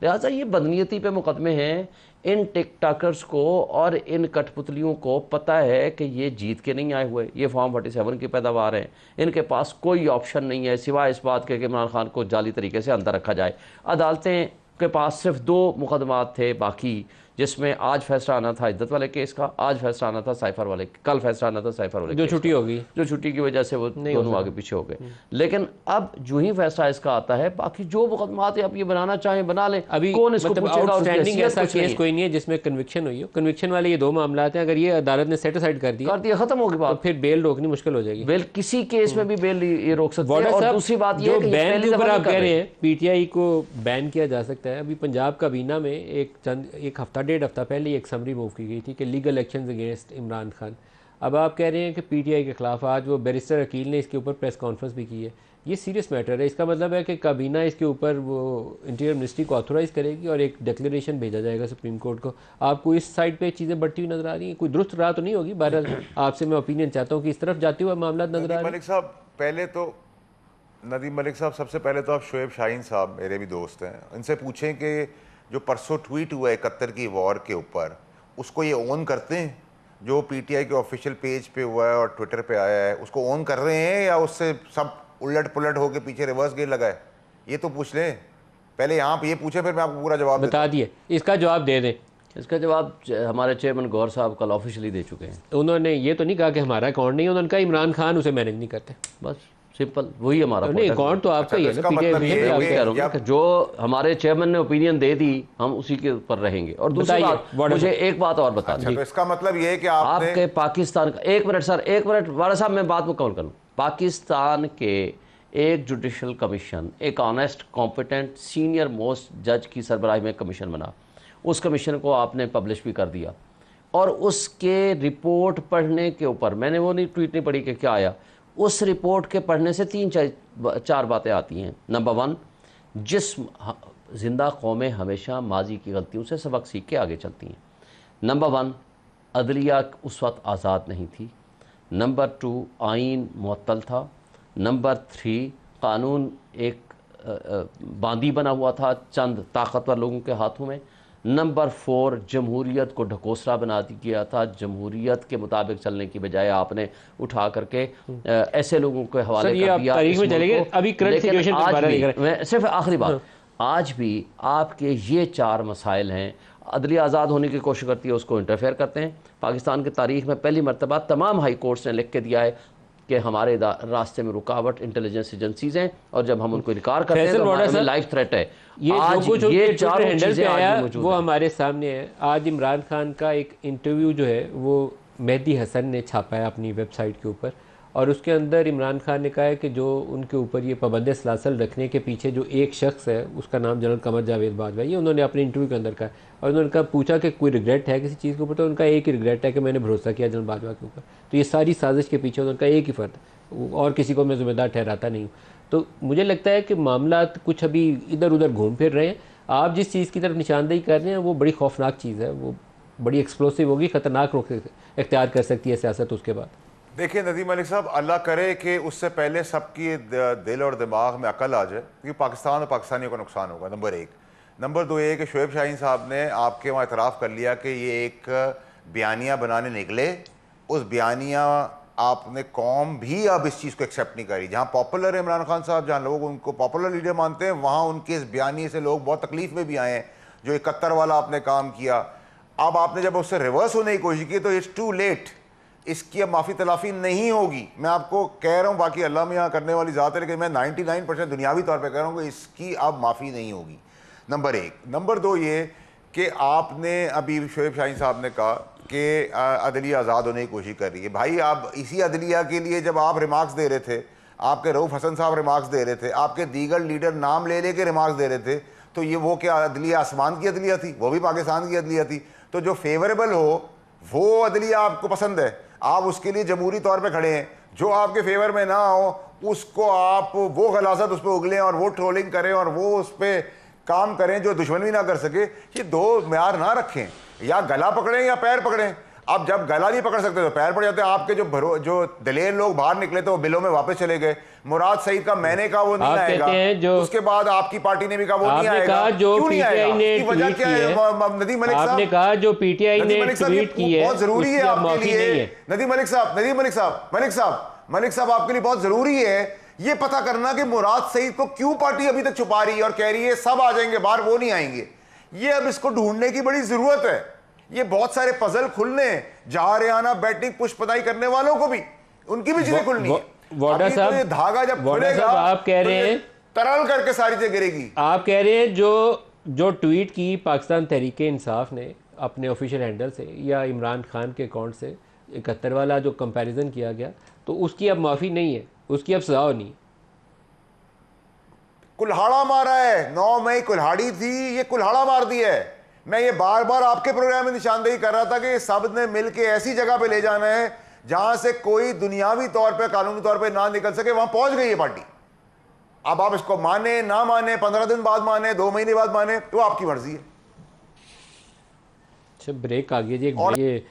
लिहाजा ये बदनीयती पे मुकदमे हैं। इन टिकटॉकर्स को और इन कठपुतलियों को पता है कि ये जीत के नहीं आए हुए, ये फॉर्म 47 की पैदावार है। इनके पास कोई ऑप्शन नहीं है सिवाय इस बात के कि इमरान खान को जाली तरीके से अंदर रखा जाए। अदालतें के पास सिर्फ 2 मुकदमात थे बाकी, जिसमें आज फैसला आना था इद्दत वाले केस का, आज फैसला आना था साइफर वाले, कल फैसला आना था साइफर वाले, जो छुट्टी होगी, जो छुट्टी की वजह से वो दोनों आगे पीछे हो गए। लेकिन अब जो ही फैसला इसका आता है, बाकी जो मुकदमात आप ये बनाना चाहें बना लें। अभी कौन इसको पूछेगा? आउटस्टैंडिंग ऐसा केस कोई नहीं है जिसमें कन्विक्शन हुई हो। कन्विक्शन वाले ये 2 मामला हैं, अगर ये अदालत ने सेट असाइड कर दिया, खत्म होगी बात, तो फिर बेल रोकनी मुश्किल हो जाएगी। बेल किसी केस में भी बेल ये रोक सकते हैं। और दूसरी बात ये कि बैन के ऊपर आप कह रहे हैं पीटीआई को बैन किया जा सकता है। अभी पंजाब काबीना में एक हफ्ता 1.5 हफ्ता पहले एक समरी मूव की गई थी कि legal actions against Imran Khan. अब आप कह रहे हैं कि पीटीआई के खिलाफ आज वो बैरिस्टर अकील ने इसके ऊपर प्रेस कॉन्फ्रेंस भी की है ये सीरियस मैटर है। इसका मतलब है कि काबीना इसके ऊपर वो इंटीरियर मिनिस्ट्री को ऑथोराइज़ करेगी और एक डिक्लेरेशन भेजा जाएगा सुप्रीम कोर्ट को। आपको इस साइड पे चीज़ें बढ़ती हुई नज़र आ रही हैं? कोई दुरुस्त राह तो नहीं होगी? बहरहाल आपसे मैं ओपिनियन चाहता हूँ कि इस तरफ जाते हुए मामला नज़र आ रहे हैं। मलिक साहब पहले तो नदीम मलिक साहब सबसे पहले तो आप शोएब शाहीन साहब मेरे भी दोस्त हैं, इनसे पूछें कि जो परसों ट्वीट हुआ है 71 की वॉर के ऊपर, उसको ये ओन करते हैं? जो पीटीआई के ऑफिशियल पेज पे हुआ है और ट्विटर पे आया है, उसको ओन कर रहे हैं या उससे सब उलट पुलट होकर पीछे रिवर्स गेयर लगा है? ये तो पूछ लें पहले, यहाँ पे ये पूछे फिर मैं आपको पूरा जवाब बता दिए। इसका जवाब दे दें। इसका जवाब हमारे चेयरमैन गौर साहब कल ऑफिशियली दे चुके हैं। उन्होंने ये तो नहीं कहा कि हमारा अकाउंट नहीं है, उन्होंने कहा इमरान खान उसे मैनेज नहीं करते। बस सिंपल वही हमारा नहीं, अकाउंट तो आपका ही है ना। मतलब ये मैं कह रहा हूँ कि जो हमारे चेयरमैन ने ओपिनियन दे दी हम उसी के ऊपर रहेंगे। और दूसरी बात, मुझे एक बात और बता दें। तो इसका मतलब ये है कि आपके पाकिस्तान का, एक मिनट सर, एक मिनट वाला साहब, मैं बात मुकम्मल करूँ। पाकिस्तान के एक जुडिशल कमीशन, एक ऑनेस्ट कॉम्पिटेंट सीनियर मोस्ट जज की सरबराही में कमीशन बना, उस कमीशन को आपने पब्लिश भी कर दिया और उसके रिपोर्ट पढ़ने के ऊपर, मैंने वो नहीं ट्वीट नहीं पढ़ी कि क्या आया, उस रिपोर्ट के पढ़ने से 3-4 बातें आती हैं। नंबर 1, जिंदा कौमें हमेशा माजी की गलतियों से सबक सीख के आगे चलती हैं। नंबर 1, अदलिया उस वक्त आज़ाद नहीं थी। नंबर 2, आइन मुअत्तल था। नंबर 3, कानून एक बांदी बना हुआ था चंद ताकतवर लोगों के हाथों में। नंबर 4, जमहूरियत को ढकोसला बना दिया था। जमहूरियत के मुताबिक चलने की बजाय आपने उठा करके ऐसे लोगों के हवाले कर दिया। अभी करंट सिचुएशन पे बात नहीं करें। मैं सिर्फ आखिरी बात, आज भी आपके ये 4 मसाइल हैं। अदलिया आज़ाद होने की कोशिश करती है, उसको इंटरफेयर करते हैं। पाकिस्तान की तारीख में पहली मरतबा तमाम हाई कोर्ट्स ने लिख के दिया है कि हमारे रास्ते में रुकावट इंटेलिजेंस एजेंसीज हैं और जब हम उनको इनकार करते हैं तो हमें लाइफ थ्रेट है। ये आज जो ये कुछ चारों हैंडल चीजें पे आया मौजूद वो हैं। हमारे सामने है। आज इमरान खान का एक इंटरव्यू जो है वो मेहदी हसन ने छापा है अपनी वेबसाइट के ऊपर, और उसके अंदर इमरान खान ने कहा है कि जो उनके ऊपर ये पाबंद सलासल रखने के पीछे जो एक शख्स है उसका नाम जनरल कमर जावेद बाजवा, ये उन्होंने अपने इंटरव्यू के अंदर कहा। और उन्होंने कहा, पूछा कि कोई रिग्रेट है किसी चीज़ के ऊपर, तो उनका एक ही रिग्रेट है कि मैंने भरोसा किया जनरल बाजवा के ऊपर। तो ये सारी साजिश के पीछे उनका एक ही फ़र्द है और किसी को मैं ज़िम्मेदार ठहराता नहीं हूँ। तो मुझे लगता है कि मामला कुछ अभी इधर उधर घूम फिर रहे हैं। आप जिस चीज़ की तरफ निशानदेही कर रहे हैं वो बड़ी खौफनाक चीज़ है, वो बड़ी एक्सप्लोसिव होगी, ख़तरनाक रुख इख्तियार कर सकती है सियासत उसके बाद। देखिए नदीम मलिक साहब, अल्लाह करे कि उससे पहले सबकी दिल और दिमाग में अकल आ जाए, क्योंकि पाकिस्तान और पाकिस्तानियों का नुकसान होगा, नंबर 1। नंबर 2 ये कि शोएब शाहीन साहब ने आपके वहाँ इतराफ़ कर लिया कि ये एक बयानिया बनाने निकले। उस बयानिया आपने कौम भी अब इस चीज़ को एक्सेप्ट नहीं करी। जहाँ पॉपुलर है इमरान खान साहब, जहाँ लोग उनको पॉपुलर लीडर मानते हैं, वहाँ उनके इस बयानी से लोग बहुत तकलीफ में भी आए हैं। जो 71 वाला आपने काम किया, अब आपने जब उससे रिवर्स होने की कोशिश की तो इट्स टू लेट। इसकी अब माफ़ी तलाफ़ी नहीं होगी। मैं आपको कह रहा हूँ, बाकी अल्लाह में यहाँ करने वाली ज़ात है, लेकिन मैं 99% दुनियावी तौर पे कह रहा हूँ कि इसकी अब माफ़ी नहीं होगी, नंबर 1। नंबर 2 ये कि आपने अभी शोएब शाहीन साहब ने कहा कि अदलिया आज़ाद होने की कोशिश कर रही है। भाई आप इसी अदलिया के लिए जब आप रिमार्क्स दे रहे थे, आपके रऊफ़ हसन साहब रिमार्क्स दे रहे थे, आपके दीगर लीडर नाम ले के रिमार्क्स दे रहे थे, तो ये वो क्या अदलिया आसमान की अदलिया थी? वो भी पाकिस्तान की अदलिया थी। तो जो फेवरेबल हो वो अदलिया आपको पसंद है, आप उसके लिए जमहूरी तौर पे खड़े हैं। जो आपके फेवर में ना हो उसको आप वो गलाजत उस पर उगलें और वो ट्रोलिंग करें और वो उस पर काम करें जो दुश्मन भी ना कर सके। ये 2 म्यार ना रखें, या गला पकड़ें या पैर पकड़ें। अब जब गला नहीं पकड़ सकते तो पैर पड़ जाते हैं। आपके जो दलेर लोग बाहर निकले तो वो बिलों में वापस चले गए। मुराद सईद का मैंने कहा वो नहीं आएगा, उसके बाद आपकी पार्टी ने भी कहा वो नहीं आएगा। क्यों नहीं आएगा? इसकी वजह क्या है? नदीम मलिक साहब, आपने कहा जो पीटीआई ने ट्वीट की है बहुत जरूरी है आपके लिए। नदीम मलिक साहब आपके लिए बहुत जरूरी है ये पता करना कि मुराद सईद को क्यों पार्टी अभी तक छुपा रही है और कह रही है सब आ जाएंगे बाहर, वो नहीं आएंगे। ये अब इसको ढूंढने की बड़ी जरूरत है। ये बहुत सारे पजल खुलने, जहां रेहाना बैटिंग पुष्पदाई करने वालों को भी, उनकी भी चीजें खुलनी है। वाडा साहब, तो धागा जब खुलेगा, आप कह रहे हैं तरल करके सारी चीजें गिरेगी। आप कह रहे हैं जो ट्वीट की पाकिस्तान तहरीक इंसाफ ने अपने ऑफिशियल हैंडल से या इमरान खान के अकाउंट से 71 वाला जो कंपैरिजन किया गया, तो उसकी अब माफ़ी नहीं है, उसकी अब सजा होनी। कुल्हाड़ा मारा है, 9 मई कुल्हाड़ी थी, ये कुल्हाड़ा मार दिया है। मैं ये बार बार आपके प्रोग्राम में निशानदेही कर रहा था कि सब ने मिलकर ऐसी जगह पे ले जाना है जहां से कोई दुनियावी तौर पे, कानूनी तौर पे ना निकल सके। वहां पहुंच गई है पार्टी, अब आप इसको माने ना माने, 15 दिन बाद माने, 2 महीने बाद माने, तो आपकी मर्जी है। अच्छा, ब्रेक आ गया जी। ये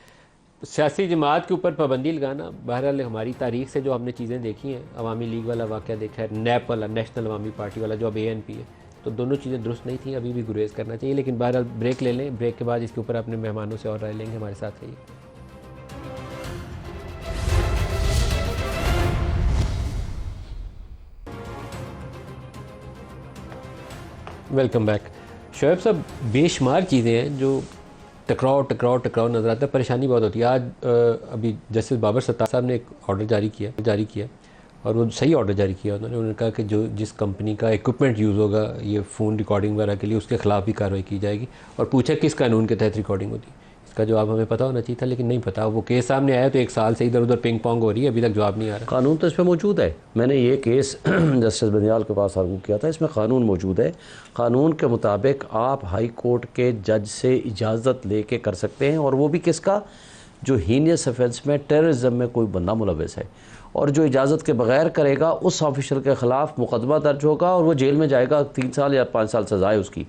सियासी जमात के ऊपर पाबंदी लगाना, बहरहाल हमारी तारीख से जो हमने चीज़ें देखी हैं, अवामी लीग वाला वाक़या देखा है, नैप वाला, नेशनल अवामी पार्टी वाला जो अब ANP है, तो दोनों चीज़ें दुरुस्त नहीं थी, अभी भी गुरेज करना चाहिए। लेकिन बहरहाल ब्रेक ले लें, ब्रेक के बाद इसके ऊपर अपने मेहमानों से और राय लेंगे। हमारे साथ रहिए। Welcome back. शोएब साहब, बेशुमार चीज़ें हैं जो टकराव नज़र आता है, परेशानी बहुत होती है। आज अभी जस्टिस बाबर सत्तार साहब ने एक ऑर्डर जारी किया और वो सही ऑर्डर जारी किया। उन्होंने कहा कि जो जिस कंपनी का इक्विपमेंट यूज़ होगा ये फ़ोन रिकॉर्डिंग वगैरह के लिए, उसके ख़िलाफ़ भी कार्रवाई की जाएगी। और पूछा किस कानून के तहत रिकॉर्डिंग होती है, इसका जवाब हमें पता होना चाहिए था, लेकिन नहीं पता। वो केस सामने आया तो 1 साल से इधर उधर पिंग पोंग हो रही है, अभी तक जवाब नहीं आ रहा। कानून तो इस पर मौजूद है। मैंने ये केस जस्टिस बनियाल के पास आर्गू किया था, इसमें कानून मौजूद है। कानून के मुताबिक आप हाई कोर्ट के जज से इजाज़त लेके कर सकते हैं, और वो भी किसका, जो हीनियस ऑफेंस में, टेररिज्म में कोई बंदा मुलविस है, और जो इजाज़त के बगैर करेगा उस ऑफिसर के ख़िलाफ़ मुकदमा दर्ज होगा और वो जेल में जाएगा, 3 साल या 5 साल सज़ा है उसकी।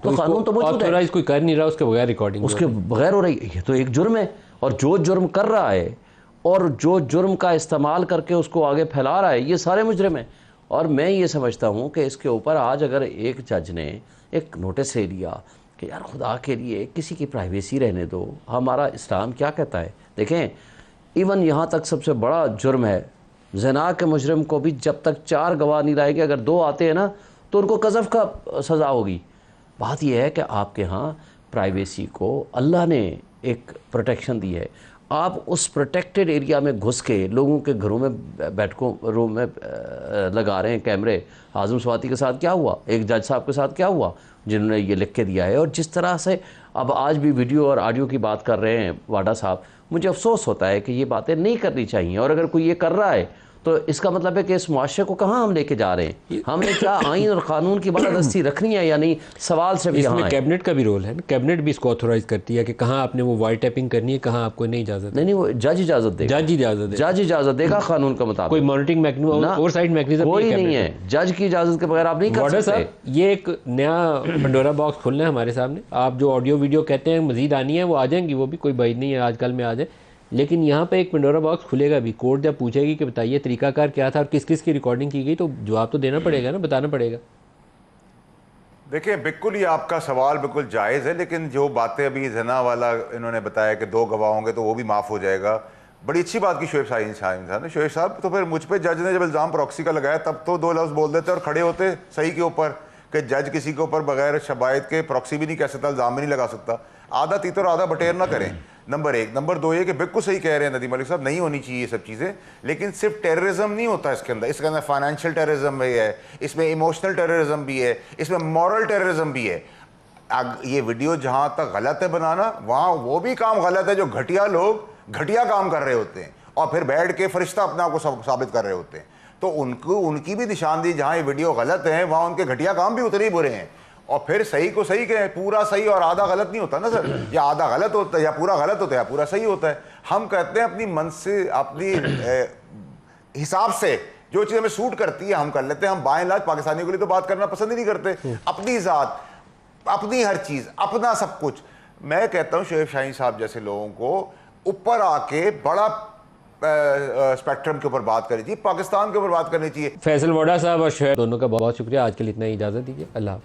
तो कानून तो मौजूद है। कोई कर नहीं रहा उसके बगैर रिकॉर्डिंग, उसके बगैर हो रही है, ये तो एक जुर्म है। और जो जुर्म कर रहा है और जो जुर्म का इस्तेमाल करके उसको आगे फैला रहा है, ये सारे मुजरिम हैं। और मैं ये समझता हूँ कि इसके ऊपर आज अगर एक जज ने एक नोटिस ले लिया कि यार खुदा के लिए किसी की प्राइवेसी रहने दो, हमारा इस्लाम क्या कहता है। देखें, इवन यहाँ तक सबसे बड़ा जुर्म है, ज़िना के मुजरिम को भी जब तक 4 गवाह नहीं लाएंगे, अगर 2 आते हैं ना तो उनको क़ज़फ़ का सज़ा होगी। बात यह है कि आपके यहाँ प्राइवेसी को अल्लाह ने एक प्रोटेक्शन दी है। आप उस प्रोटेक्टेड एरिया में घुस के लोगों के घरों में, बैठकों रूम में लगा रहे हैं कैमरे। आज़म स्वाति के साथ क्या हुआ, एक जज साहब के साथ क्या हुआ जिन्होंने ये लिख के दिया है। और जिस तरह से अब आज भी वीडियो और ऑडियो की बात कर रहे हैं वाडा साहब, मुझे अफसोस होता है कि ये बातें नहीं करनी चाहिए। और अगर कोई ये कर रहा है तो इसका मतलब है कि इस मुआशरे को कहाँ हम लेके जा रहे हैं। हमने क्या आइन और कानून की बालादस्ती रखनी है या नहीं, सवाल सिर्फ यहाँ है। कैबिनेट का भी रोल है ना, कैबिनेट भी इसको ऑथोराइज करती है कि कहाँ आपने वो वाइट टैपिंग करनी है, कहाँ आपको नहीं इजाज़त। नहीं, वो जज इजाज़त देगा, जज इजाज़त देगा कानून का मुताबिक। कोई मॉनिटरिंग मैकेनिज्म, ओवरसाइट मैकेनिज्म कोई नहीं है। जज की इजाज़त के बगैर आप नहीं कर सकते। ये एक नया पंडोरा बॉक्स खुलना है हमारे सामने। आप जो ऑडियो वीडियो कहते हैं मजीद आनी है, वो आ जाएंगी, वो भी कोई बात नहीं है आजकल में आ जाए। लेकिन यहाँ पे एक पंडोरा बॉक्स खुलेगा भी। कोर्ट जब पूछेगी कि बताइए तरीकाकार क्या था और किस किस की रिकॉर्डिंग की गई, तो जवाब तो देना पड़ेगा ना, बताना पड़ेगा। देखिए, बिल्कुल ये आपका सवाल बिल्कुल जायज़ है, लेकिन जो बातें अभी ज़िना वाला इन्होंने बताया कि 2 गवाह होंगे तो वो भी माफ़ हो जाएगा, बड़ी अच्छी बात की शोएब साहब ने। शोएब साहब, तो फिर मुझ पर जज ने जब इल्ज़ाम प्रॉक्सी का लगाया तब तो 2 लफ्ज़ बोल देते और खड़े होते सही के ऊपर कि जज किसी के ऊपर बगैर शबायत के प्रॉक्सी भी नहीं कह सकता, इल्ज़ाम भी नहीं लगा सकता। आधा तीतर और आधा बटेर ना करें, नंबर 1। नंबर 2 ये कि बिल्कुल सही कह रहे हैं नदीम मलिक साहब, नहीं होनी चाहिए ये सब चीज़ें। लेकिन सिर्फ टेररिज्म नहीं होता इसके अंदर फाइनेंशियल टेररिज्म भी है, इसमें इमोशनल टेररिज्म भी है, इसमें मॉरल टेररिज्म भी है। ये वीडियो जहाँ तक गलत है बनाना, वहाँ वो भी काम गलत है जो घटिया लोग घटिया काम कर रहे होते हैं और फिर बैठ के फरिश्ता अपने आप को साबित कर रहे होते हैं। तो उनकी भी निशानदेही, जहाँ ये वीडियो गलत है वहाँ उनके घटिया काम भी उतने ही बुरे हैं। और फिर सही को सही कहें, पूरा सही और आधा गलत नहीं होता ना सर, या आधा गलत होता है या पूरा गलत होता है या पूरा सही होता है। हम कहते हैं अपनी मन से, अपनी हिसाब से जो चीज़ हमें सूट करती है हम कर लेते हैं। हम बाएं लाज पाकिस्तानियों के लिए तो बात करना पसंद ही नहीं करते। अपनी ज़ात, अपनी हर चीज़, अपना सब कुछ। मैं कहता हूँ शोएब शाहीन साहब जैसे लोगों को ऊपर आके बड़ा स्पेक्ट्रम के ऊपर बात करनी चाहिए, पाकिस्तान के ऊपर बात करनी चाहिए। फैसल वाडा साहब और शोएब दोनों का बहुत शुक्रिया। आज के लिए इतना ही, इजाज़त दीजिए। अल्लाह।